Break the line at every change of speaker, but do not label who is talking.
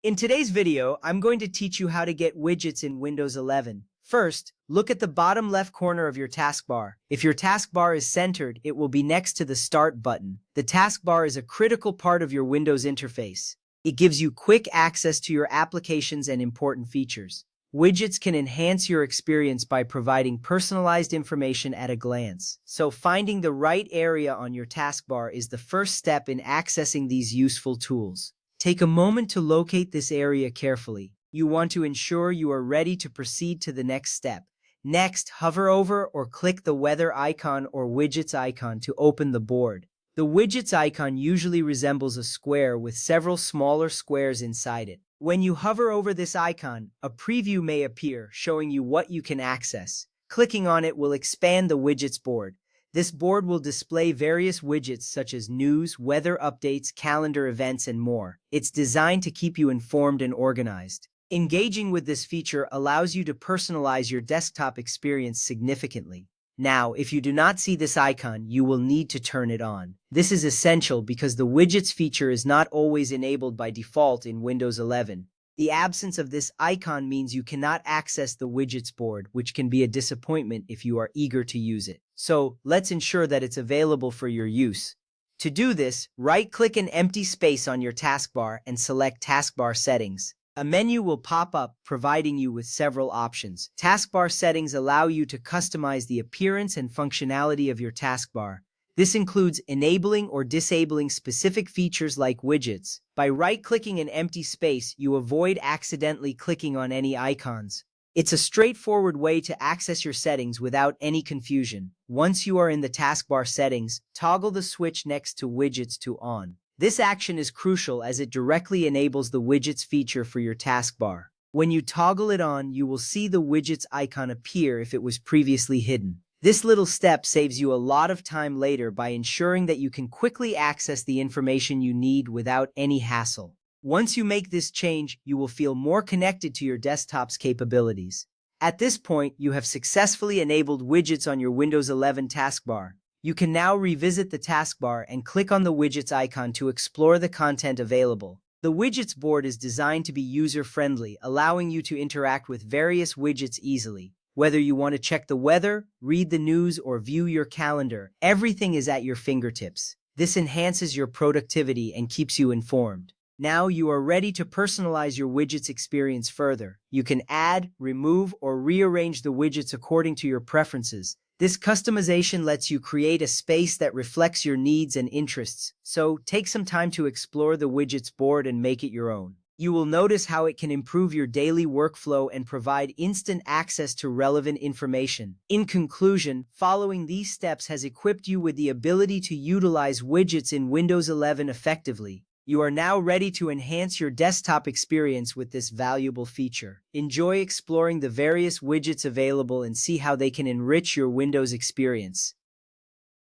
In today's video, I'm going to teach you how to get widgets in Windows 11. First, look at the bottom left corner of your taskbar. If your taskbar is centered, it will be next to the Start button. The taskbar is a critical part of your Windows interface. It gives you quick access to your applications and important features. Widgets can enhance your experience by providing personalized information at a glance. So finding the right area on your taskbar is the first step in accessing these useful tools. Take a moment to locate this area carefully. You want to ensure you are ready to proceed to the next step. Next, hover over or click the weather icon or widgets icon to open the board. The widgets icon usually resembles a square with several smaller squares inside it. When you hover over this icon, a preview may appear showing you what you can access. Clicking on it will expand the widgets board. This board will display various widgets such as news, weather updates, calendar events, and more. It's designed to keep you informed and organized. Engaging with this feature allows you to personalize your desktop experience significantly. Now, if you do not see this icon, you will need to turn it on. This is essential because the widgets feature is not always enabled by default in Windows 11. The absence of this icon means you cannot access the widgets board, which can be a disappointment if you are eager to use it. So, let's ensure that it's available for your use. To do this, right-click an empty space on your taskbar and select Taskbar Settings. A menu will pop up, providing you with several options. Taskbar settings allow you to customize the appearance and functionality of your taskbar. This includes enabling or disabling specific features like widgets. By right-clicking an empty space, you avoid accidentally clicking on any icons. It's a straightforward way to access your settings without any confusion. Once you are in the taskbar settings, toggle the switch next to Widgets to on. This action is crucial as it directly enables the widgets feature for your taskbar. When you toggle it on, you will see the widgets icon appear if it was previously hidden. This little step saves you a lot of time later by ensuring that you can quickly access the information you need without any hassle. Once you make this change, you will feel more connected to your desktop's capabilities. At this point, you have successfully enabled widgets on your Windows 11 taskbar. You can now revisit the taskbar and click on the widgets icon to explore the content available. The widgets board is designed to be user-friendly, allowing you to interact with various widgets easily. Whether you want to check the weather, read the news, or view your calendar, everything is at your fingertips. This enhances your productivity and keeps you informed. Now you are ready to personalize your widgets experience further. You can add, remove, or rearrange the widgets according to your preferences. This customization lets you create a space that reflects your needs and interests, so take some time to explore the widgets board and make it your own. You will notice how it can improve your daily workflow and provide instant access to relevant information. In conclusion, following these steps has equipped you with the ability to utilize widgets in Windows 11 effectively. You are now ready to enhance your desktop experience with this valuable feature. Enjoy exploring the various widgets available and see how they can enrich your Windows experience.